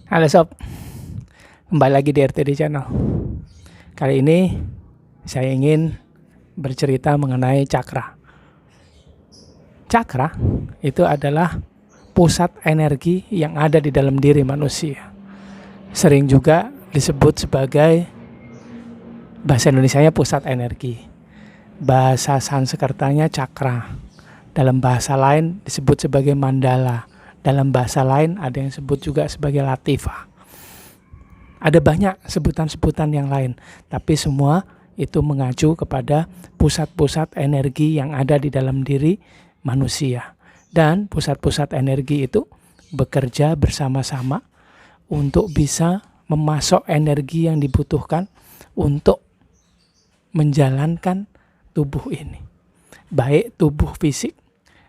Halo sob, kembali lagi di RTD Channel. Kali ini saya ingin bercerita mengenai cakra. Cakra itu adalah pusat energi yang ada di dalam diri manusia. Sering juga disebut sebagai, bahasa Indonesianya pusat energi, bahasa Sanskertanya cakra, dalam bahasa lain disebut sebagai mandala, dalam bahasa lain ada yang sebut juga sebagai latifa. Ada banyak sebutan-sebutan yang lain, tapi semua itu mengacu kepada pusat-pusat energi yang ada di dalam diri manusia. Dan pusat-pusat energi itu bekerja bersama-sama untuk bisa memasok energi yang dibutuhkan untuk menjalankan tubuh ini, baik tubuh fisik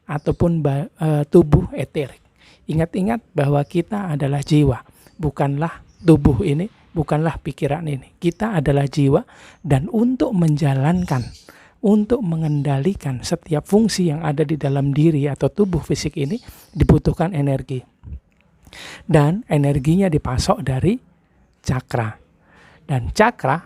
ataupun tubuh eterik. Ingat-ingat bahwa kita adalah jiwa, bukanlah tubuh ini, bukanlah pikiran ini. Kita adalah jiwa, dan untuk menjalankan, untuk mengendalikan setiap fungsi yang ada di dalam diri atau tubuh fisik ini dibutuhkan energi. Dan energinya dipasok dari cakra. Dan cakra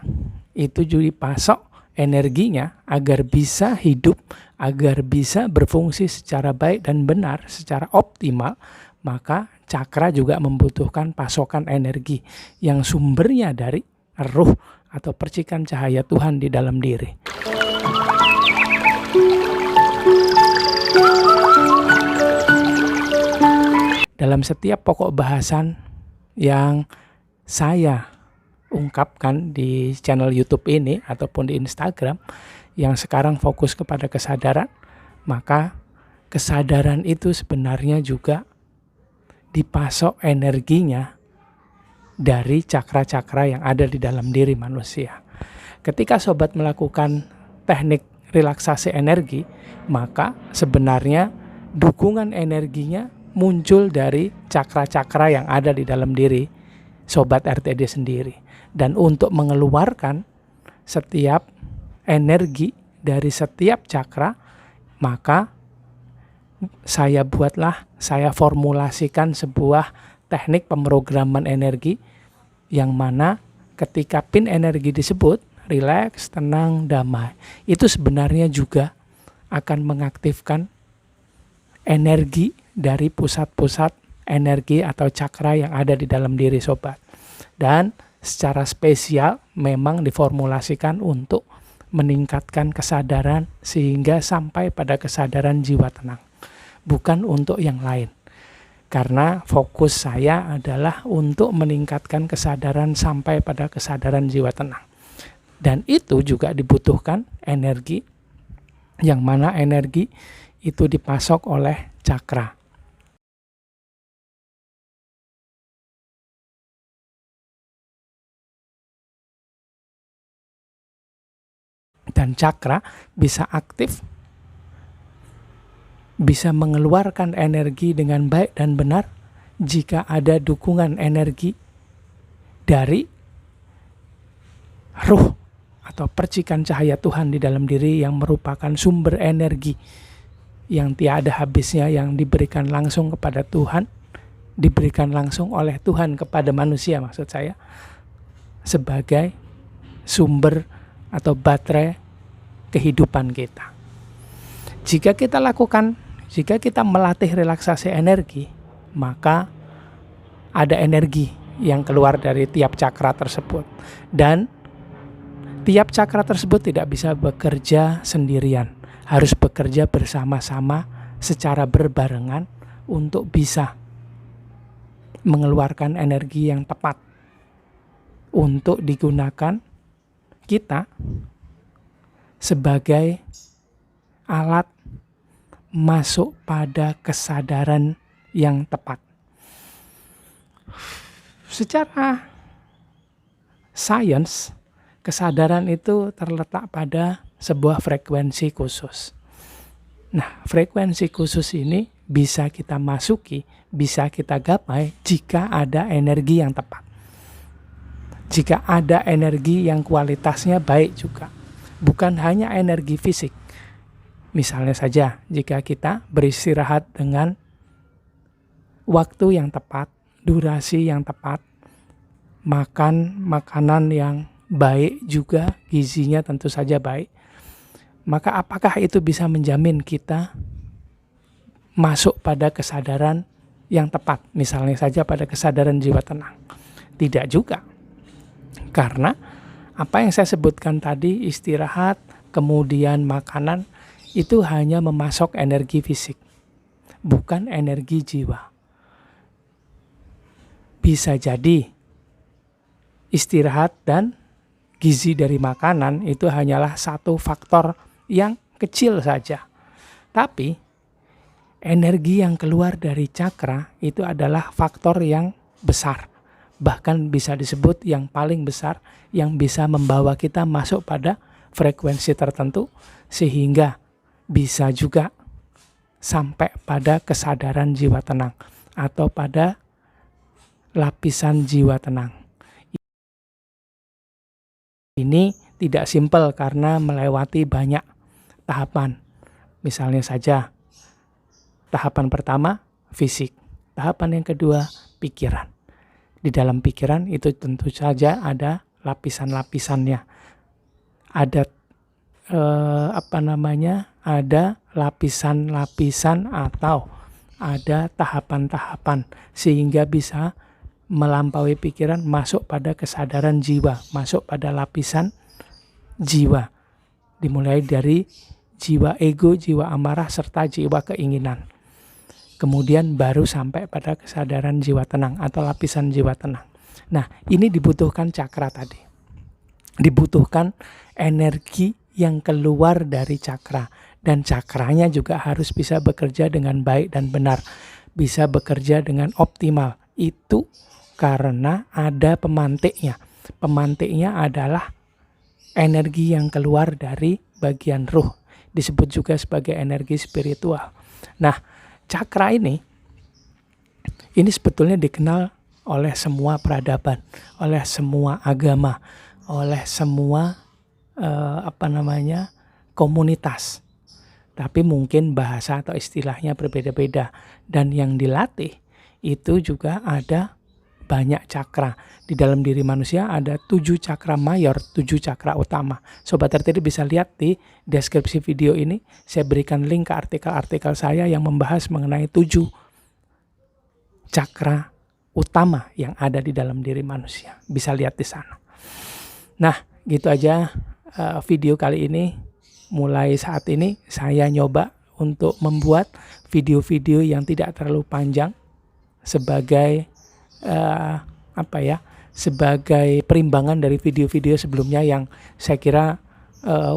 itu juga dipasok energinya agar bisa hidup, agar bisa berfungsi secara baik dan benar, secara optimal. Maka cakra juga membutuhkan pasokan energi yang sumbernya dari ruh atau percikan cahaya Tuhan di dalam diri. Dalam setiap pokok bahasan yang saya ungkapkan di channel YouTube ini ataupun di Instagram yang sekarang fokus kepada kesadaran, maka kesadaran itu sebenarnya juga dipasok energinya dari cakra-cakra yang ada di dalam diri manusia. Ketika sobat melakukan teknik relaksasi energi, maka sebenarnya dukungan energinya muncul dari cakra-cakra yang ada di dalam diri sobat RTD sendiri. Dan untuk mengeluarkan setiap energi dari setiap cakra, maka saya formulasikan sebuah teknik pemrograman energi yang mana ketika pin energi disebut rileks, tenang, damai, itu sebenarnya juga akan mengaktifkan energi dari pusat-pusat energi atau cakra yang ada di dalam diri sobat. Dan secara spesial memang diformulasikan untuk meningkatkan kesadaran sehingga sampai pada kesadaran jiwa tenang. Bukan untuk yang lain. Karena fokus saya adalah untuk meningkatkan kesadaran sampai pada kesadaran jiwa tenang. Dan itu juga dibutuhkan energi, yang mana energi itu dipasok oleh cakra. Dan cakra bisa aktif, bisa mengeluarkan energi dengan baik dan benar jika ada dukungan energi dari ruh atau percikan cahaya Tuhan di dalam diri yang merupakan sumber energi yang tiada habisnya, yang diberikan langsung kepada Tuhan, diberikan langsung oleh Tuhan kepada manusia, maksud saya, sebagai sumber atau baterai kehidupan kita. Jika kita melatih relaksasi energi, maka ada energi yang keluar dari tiap cakra tersebut. Dan tiap cakra tersebut tidak bisa bekerja sendirian, harus bekerja bersama-sama secara berbarengan untuk bisa mengeluarkan energi yang tepat untuk digunakan kita sebagai alat masuk pada kesadaran yang tepat. Secara sains, kesadaran itu terletak pada sebuah frekuensi khusus. Nah, frekuensi khusus ini bisa kita masuki, bisa kita gapai jika ada energi yang tepat. Jika ada energi yang kualitasnya baik juga. Bukan hanya energi fisik. Misalnya saja, jika kita beristirahat dengan waktu yang tepat, durasi yang tepat, makan makanan yang baik juga, gizinya tentu saja baik, maka apakah itu bisa menjamin kita masuk pada kesadaran yang tepat, misalnya saja pada kesadaran jiwa tenang? Tidak juga. Karena apa yang saya sebutkan tadi, istirahat, kemudian makanan, itu hanya memasok energi fisik, bukan energi jiwa. Bisa jadi istirahat dan gizi dari makanan itu hanyalah satu faktor yang kecil saja. Tapi energi yang keluar dari cakra itu adalah faktor yang besar. Bahkan bisa disebut yang paling besar, yang bisa membawa kita masuk pada frekuensi tertentu sehingga bisa juga sampai pada kesadaran jiwa tenang atau pada lapisan jiwa tenang. Ini tidak simpel karena melewati banyak tahapan. Misalnya saja, tahapan pertama fisik, tahapan yang kedua pikiran. Di dalam pikiran itu tentu saja ada lapisan-lapisannya. Ada ada lapisan-lapisan atau ada tahapan-tahapan sehingga bisa melampaui pikiran, masuk pada kesadaran jiwa, masuk pada lapisan jiwa. Dimulai dari jiwa ego, jiwa amarah, serta jiwa keinginan. Kemudian baru sampai pada kesadaran jiwa tenang atau lapisan jiwa tenang. Nah, ini dibutuhkan cakra tadi. Dibutuhkan energi yang keluar dari cakra. Dan cakranya juga harus bisa bekerja dengan baik dan benar. Bisa bekerja dengan optimal. Itu karena ada pemantiknya. Pemantiknya adalah energi yang keluar dari bagian ruh. Disebut juga sebagai energi spiritual. Nah, cakra ini sebetulnya dikenal oleh semua peradaban, oleh semua agama, oleh semua komunitas. Tapi mungkin bahasa atau istilahnya berbeda-beda. Dan yang dilatih itu juga ada banyak cakra. Di dalam diri manusia ada 7 cakra mayor, 7 cakra utama. Sobat tertidur bisa lihat di deskripsi video ini. Saya berikan link ke artikel-artikel saya yang membahas mengenai 7 cakra utama yang ada di dalam diri manusia. Bisa lihat di sana. Nah, gitu aja video kali ini. Mulai saat ini saya nyoba untuk membuat video-video yang tidak terlalu panjang sebagai sebagai perimbangan dari video-video sebelumnya yang saya kira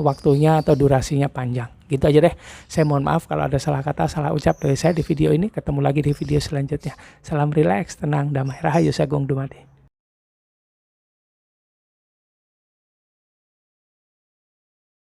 waktunya atau durasinya panjang. Gitu aja deh. Saya mohon maaf kalau ada salah kata, salah ucap dari saya di video ini. Ketemu lagi di video selanjutnya. Salam rileks, tenang, damai, rahayu, sagung dumadi.